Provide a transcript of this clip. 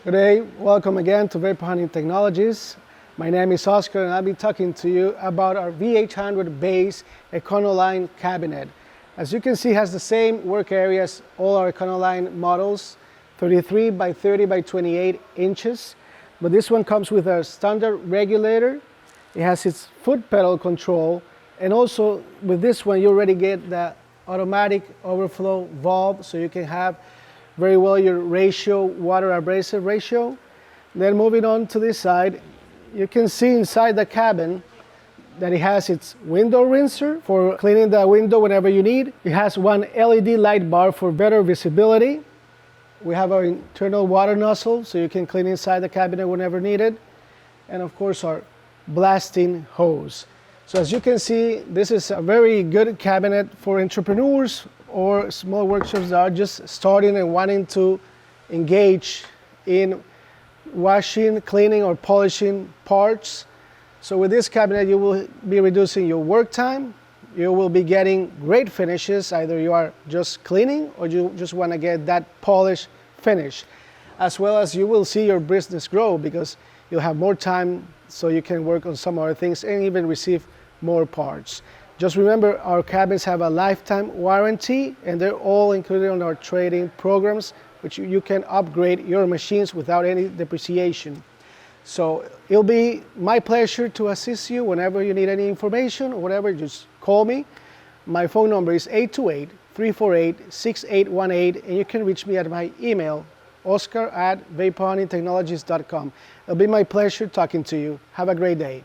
Good day, welcome again to VH800 Technologies. My name is Oscar and I'll be talking to you about our VH800 Base Econoline cabinet. As you can see, it has the same work area as all our Econoline models, 33 by 30 by 28 inches. But this one comes with a standard regulator. It has its foot pedal control, and also with this one you already get the automatic overflow valve, so you can have very well your ratio, water abrasive ratio. Then moving on to this side, you can see inside the cabin that it has its window rinser for cleaning the window whenever you need. It has one LED light bar for better visibility. We have our internal water nozzle, so you can clean inside the cabinet whenever needed. And of course our blasting hose. So as you can see, this is a very good cabinet for entrepreneurs or small workshops that are just starting and wanting to engage in washing, cleaning, or polishing parts. So with this cabinet, you will be reducing your work time. You will be getting great finishes. Either you are just cleaning or you just want to get that polished finish. As well as you will see your business grow because you'll have more time so you can work on some other things and even receive more parts. Just remember, our cabinets have a lifetime warranty and they're all included on our trading programs, which you can upgrade your machines without any depreciation. So it'll be my pleasure to assist you whenever you need any information or whatever. Just call me. My phone number is 828-348-6818, and you can reach me at my email, oscar@vh800technologies.com. It'll be my pleasure talking to you. Have a great day.